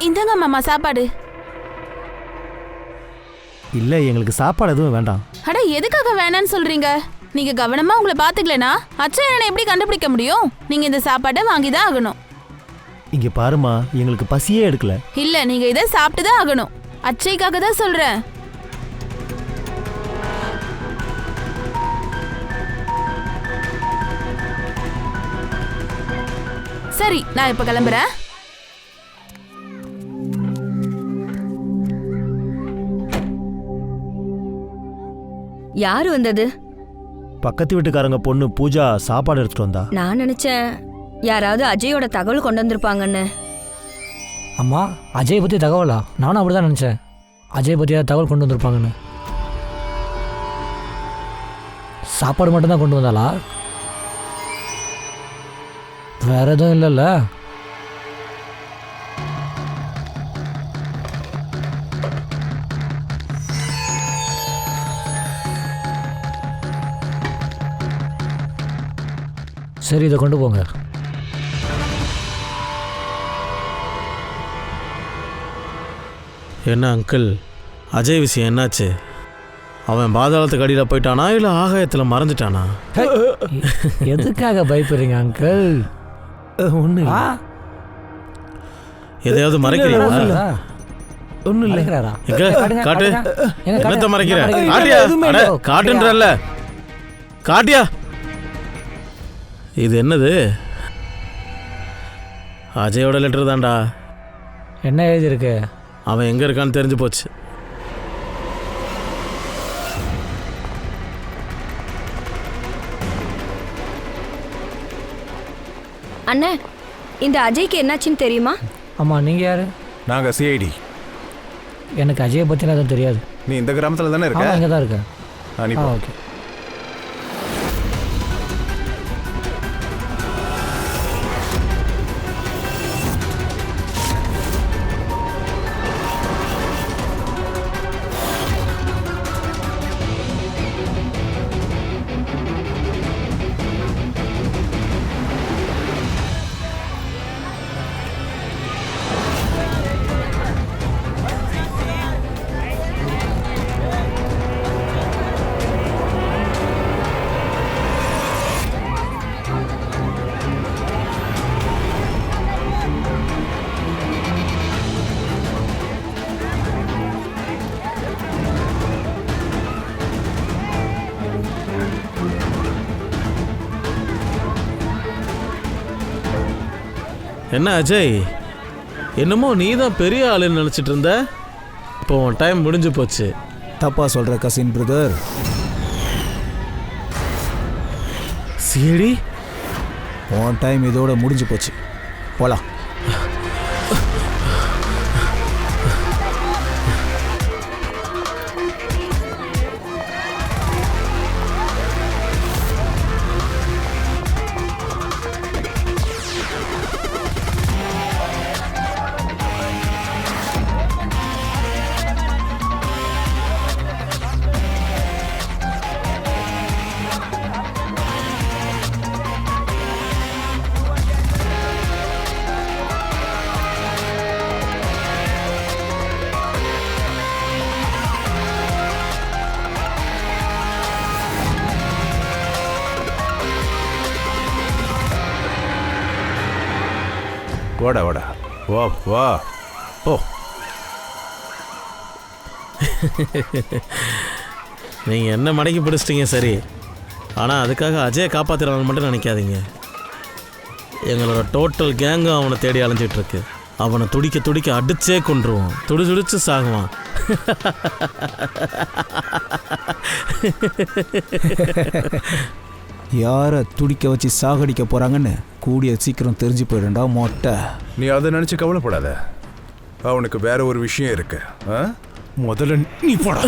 இந்தாங்க மாமா சாப்பாடு. இல்லை, எங்களுக்கு சாப்பாடு எதுவும் வேண்டாம். அட எதுக்காக வேணான்னு சொல்றீங்க? நீங்க கவனமா உங்களை பாத்துக்கலனா அச்சா என்ன எப்படி கண்டுபிடிக்க முடியும்? நீங்க இந்த சாப்பாடை வாங்கிதான் ஆகணும். இங்கே பாருமா, எங்களுக்கு பசியே எடுக்கல. இல்ல நீங்க இதை சாப்பிட்டுதான் ஆகணும். அச்சைக்காக தான் சொல்றேன். சரி, நான் இப்ப கிளம்புறேன். யாரு வந்தது? பக்கத்து வீட்டுக்காரங்க பொண்ணு பூஜா சாப்பாடு எடுத்துட்டு வந்தா. நான் நினைச்சேன் யாராவது அஜயோட தகவல் கொண்டு வந்திருப்பாங்கன்னு. அம்மா அஜய் பற்றி தகவலா? நானும் அப்படி தான் நினச்சேன். அஜய் பற்றி ஏதாவது தகவல் கொண்டு வந்திருப்பாங்கன்னு. சாப்பாடு மட்டும்தான் கொண்டு வந்தாளா? வேற எதுவும் இல்லைல்ல? சரி, இதை கொண்டு போங்க. என்ன அங்கிள், அஜய் விஷயம் என்னாச்சு? அவன் பாதாளத்துக்கு அடியில் போயிட்டானா இல்லை ஆகாயத்தில் மறந்துட்டானா? எதுக்காக பயப்படுறீங்க அங்கிள்? ஒன்று எதையாவது மறைக்கிறீங்களா? ஒன்றும் இல்லை. எங்க காட்டு. என்னத்த மறைக்கிற? காட்டியா? காட்டுன்றல்ல, காட்டியா? இது என்னது? அஜயோட லெட்டர் தான்டா. என்ன எழுதியிருக்கு? அவன் எங்கே இருக்கான்னு தெரிஞ்சு போச்சு. அண்ணே, இந்த அஜய்க்கு என்னாச்சுன்னு தெரியுமா? ஆமாம், நீங்கள் யார்? நாங்கள் சிஐடி. எனக்கு அஜயை பற்றினா எதுவும் தெரியாது. நீ இந்த கிராமத்தில் தானே இருக்க? இங்கே தான் இருக்கேன். ஓகே. என்ன அஜய், என்னமோ நீ தான் பெரிய ஆளுன்னு நினச்சிட்டு இருந்த, இப்போ உன் டைம் முடிஞ்சு போச்சு. தப்பா சொல்ற கசின் பிரதர். சிஐடி, உன் டைம் இதோட முடிஞ்சு போச்சு. போலாம். வாடா வாடா, வா வா ஓ. நீங்கள் என்ன மடக்கி பிடிச்சிட்டீங்க சரி, ஆனால் அதுக்காக அஜயை காப்பாற்றிடலான்னு மட்டும் நினைக்காதீங்க. எங்களோட டோட்டல் கேங்கும் அவனை தேடி அலைஞ்சிட்ருக்கு. அவனை துடிக்க துடிக்க அடிச்சே கொண்டுருவோம், துடிச்சு சாகுவான். யாரை துடிக்க வச்சு சாகடிக்க போறாங்கன்னு கூடிய சீக்கிரம் தெரிஞ்சு போயிடும்டா மொட்டை. நீ அதை நினச்சி கவலைப்படாத, அவனுக்கு வேற ஒரு விஷயம் இருக்கு. முதல்ல நீ போடா.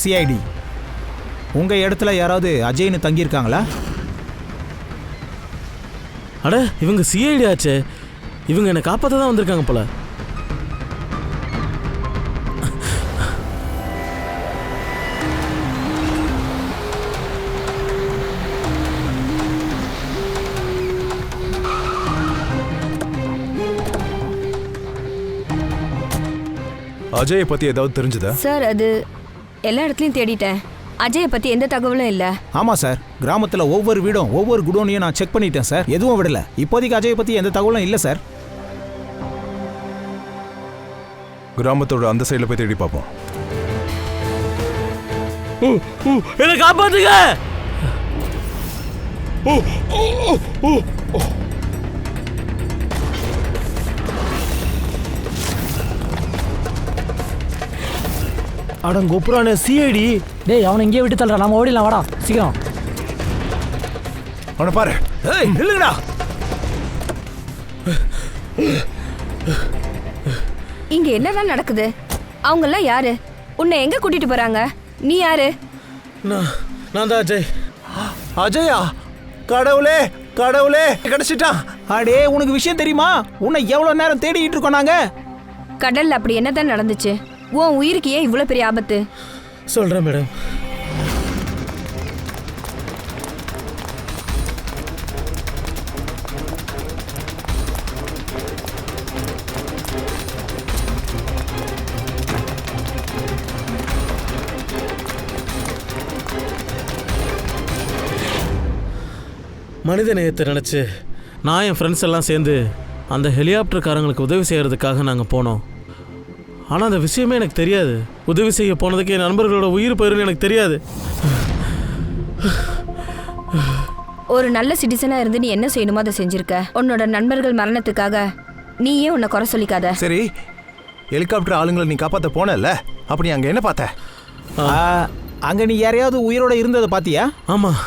சிஐடி, உங்க இடத்துல யாராவது அஜய்னு தங்கியிருக்காங்களா? அட, இவங்க சிஐடி ஆச்சே, இவங்க என்னை காப்பாற்ற தான் வந்திருக்காங்க போல. அஜயை பத்தி ஏதாவது தெரிஞ்சுதா? சார் அது எல்லா இடத்துலையும் தேடிட்டேன். அஜயை பத்தி எந்த தகவலும் இல்லை. ஆமா சார், கிராமத்தில் ஒவ்வொரு வீடும் ஒவ்வொரு குடோனையும் நான் செக் பண்ணிட்டேன் சார், எதுவும் விடல. இப்போதைக்கு அஜயை பத்தி எந்த தகவலும் இல்லை சார். கிராமத்தோட அந்த சைடில் போய் தேடி பார்ப்போம். என்னை காப்பாத்துங்க. அடங்கொப்புறான சிஐடி. டேய், அவனை இங்கேயே விட்டு தள்ளுறா, நம்ம ஓடிடலாம், வாடா சீக்கிரம். அவனை பாரு. ஏய் நில்லுங்கடா. இங்க என்னதான் நடக்குது? அவங்க எல்லாம் யாரு? உன்னை எங்க கூட்டிட்டு போறாங்க? நீ யாரு? நான் தான் அஜய். அஜயா, கடவுளே கடவுளே, கிடைச்சிட்டான். அடே, உனக்கு விஷயம் தெரியுமா? உன்னை எவ்வளவு நேரம் தேடிட்டு இருக்கோம் நாங்க. கடல்ல அப்படி என்னதான் நடந்துச்சு? உன் உயிருக்கு ஏன் இவ்வளவு பெரிய ஆபத்து? சொல்றேன் மேடம். மனித நேயத்தை நினச்சி நான் என் ஃப்ரெண்ட்ஸ் எல்லாம் சேர்ந்து அந்த ஹெலிகாப்டர்காரங்களுக்கு உதவி செய்கிறதுக்காக நாங்கள் போனோம். ஆனால் அந்த விஷயமே எனக்கு தெரியாது. உதவி செய்ய போனதுக்கு என் நண்பர்களோட உயிர் போயிருன்னு எனக்கு தெரியாது. ஒரு நல்ல சிட்டிசனா இருந்து நீ என்ன செய்யணுமோ அதை செஞ்சிருக்க. உன்னோட நண்பர்கள் மரணத்துக்காக நீயே உன்னை குறை சொல்லிக்காத. சரி, ஹெலிகாப்டர் ஆளுங்களை நீ காப்பாற்ற போனல, அப்படி அங்கே என்ன பார்த்த? அங்க நீ யாரையாவது உயிரோட இருந்ததை பாத்தியா? ஆமாம்.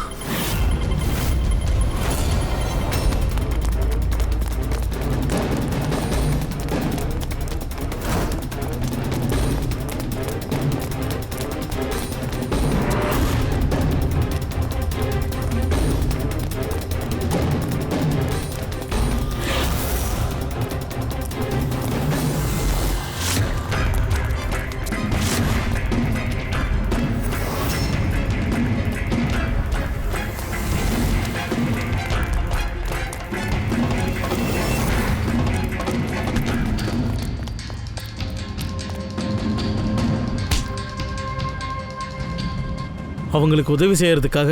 அவங்களுக்கு உதவி செய்யறதுக்காக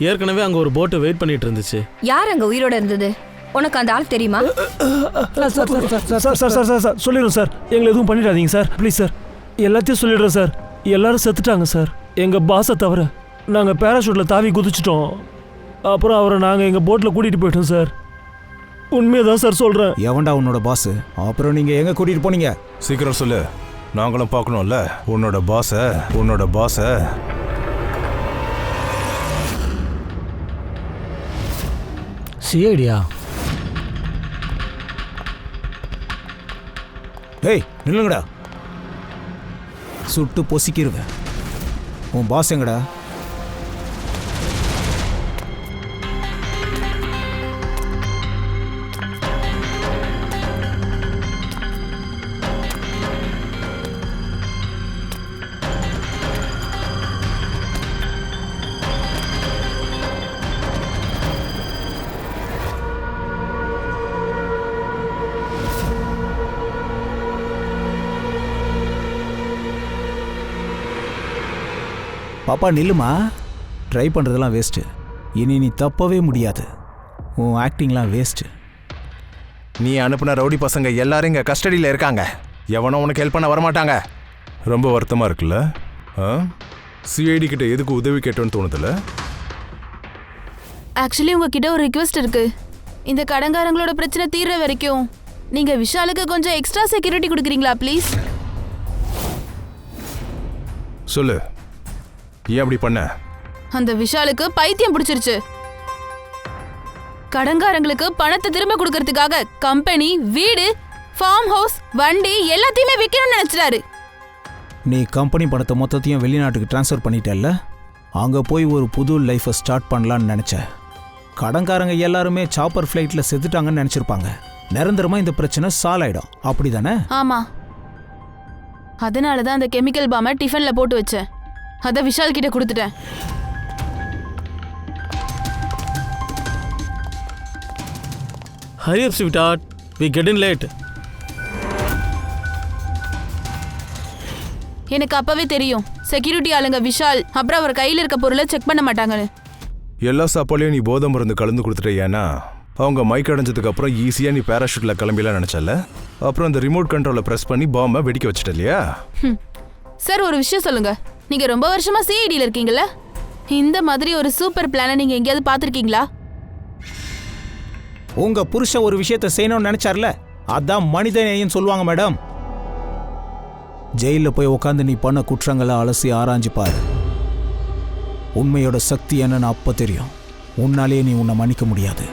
ஏற்கனவே அங்கே ஒரு போட்டு வெயிட் பண்ணிட்டு இருந்துச்சு. யார் அங்க உயிரோட இருந்தது? உனக்கு அந்த ஆள் தெரியுமா? சார் சொல்லிடுறோம் சார். எங்களை எதுவும் பண்ணிடாதீங்க சார், ப்ளீஸ் சார். எல்லாத்தையும் சொல்லிடுறோம் சார். எல்லாரும் செத்துட்டாங்க சார், எங்கள் பாஸை தவிர. நாங்கள் பேராஷூட்டில் தாவி குதிச்சிட்டோம். அப்புறம் அவரை நாங்கள் எங்கள் போட்டில் கூட்டிகிட்டு போயிட்டோம் சார். உண்மையை தான் சார் சொல்கிறேன். எவன்டா உன்னோட பாஸ்? அப்புறம் நீங்கள் எங்கே கூட்டிகிட்டு போனீங்க? சீக்கிரம் சொல்லு, நாங்களும் பார்க்கணும்ல உன்னோட பாஸை. சிஐடியா? ஏய் நில்லுங்கடா, சுட்டு பொசிக்கிருவேன். உன் பாஸ் எங்கடா? பாப்பா நில்லுமா, ட்ரை பண்ணுறதெல்லாம் வேஸ்ட்டு. இனி நீ தப்பவே முடியாது. உன் ஆக்டிங்லாம் வேஸ்ட்டு. நீ அனுப்புன ரவுடி பசங்க எல்லாரும் இங்கே கஸ்டடியில் இருக்காங்க. எவனோ உனக்கு ஹெல்ப் பண்ண வரமாட்டாங்க. ரொம்ப வருத்தமாக இருக்குல்ல? சிஐடி கிட்ட எதுக்கு உதவி கேட்டோன்னு தோணுதில்ல? ஆக்சுவலி உங்ககிட்ட ஒரு ரிக்வெஸ்ட் இருக்கு. இந்த கடங்காரங்களோட பிரச்சனை தீர்ற வரைக்கும் நீங்க விஷாலுக்கு கொஞ்சம் எக்ஸ்ட்ரா செக்யூரிட்டி கொடுக்குறீங்களா ப்ளீஸ்? சொல்லு, ஏன் அப்படி பண்ண? அந்த விஷாலுக்கு பைத்தியம் பிடிச்சிருச்சு. கடங்காரங்களுக்கு பணத்தை திரும்ப கொடுக்கறதுக்காக கம்பெனி, வீடு, ஃபார்ம் ஹவுஸ், வண்டி எல்லாத்தையுமே விற்கணும்னு நினைச்சிட்டாரு. நீ கம்பெனி பணத்தை மொத்தத்தையும் வெளிநாட்டுக்கு ட்ரான்ஸ்ஃபர் பண்ணிட்டல்ல, அங்கே போய் ஒரு புது லைஃப்பை ஸ்டார்ட் பண்ணலான்னு நினச்ச. கடங்காரங்க எல்லாருமே சாப்பர் ஃப்ளைட்டில் செத்துட்டாங்கன்னு நினச்சிருப்பாங்க. நிரந்தரமாக இந்த பிரச்சனை சால்வ் ஆகிடும், அப்படி தானே? ஆமாம், அதனால தான் அந்த கெமிக்கல் பாமை டிஃபனில் போட்டு வச்சேன். அதை விஷால் கிட்ட கொடுத்துட்டேன். Hurry up, sweetheart. We getting late. எனக்கு அப்பவே தெரியும் செக்யூரிட்டி ஆளுங்க விஷால் அப்புறம் அவர் கையில் இருக்க பொருளை செக் பண்ண மாட்டாங்கன்னு. எல்லா சாப்பாடுலையும் நீ போதை மருந்து கலந்து கொடுத்துட்டேன்னா அவங்க மைக் அடைஞ்சதுக்கு அப்புறம் ஈஸியாக நீ பேராஷூட்டில் கிளம்பிலாம் நினச்சல. அப்புறம் அந்த ரிமோட் கண்ட்ரோலை ப்ரெஸ் பண்ணி பாம்பை வெடிக்க வச்சுட்ட இல்லையா? சார் ஒரு விஷயம் சொல்லுங்க, நீங்க ரொம்ப வருஷமா சிஐடியில் இருக்கீங்கல்ல, இந்த மாதிரி ஒரு சூப்பர் பிளானை நீங்க எங்கேயாவது பார்த்துருக்கீங்களா? உங்க புருஷன் ஒரு விஷயத்தை செய்யணும்னு நினைச்சார்ல, அதான் மனித நேயம் சொல்லுவாங்க மேடம். ஜெயிலில் போய் உட்காந்து நீ பண்ண குற்றங்களை அலசி ஆராய்ஞ்சு பாரு. உண்மையோட சக்தி என்னன்னு அப்போ தெரியும். உன்னாலேயே நீ உன்னை மன்னிக்க முடியாது.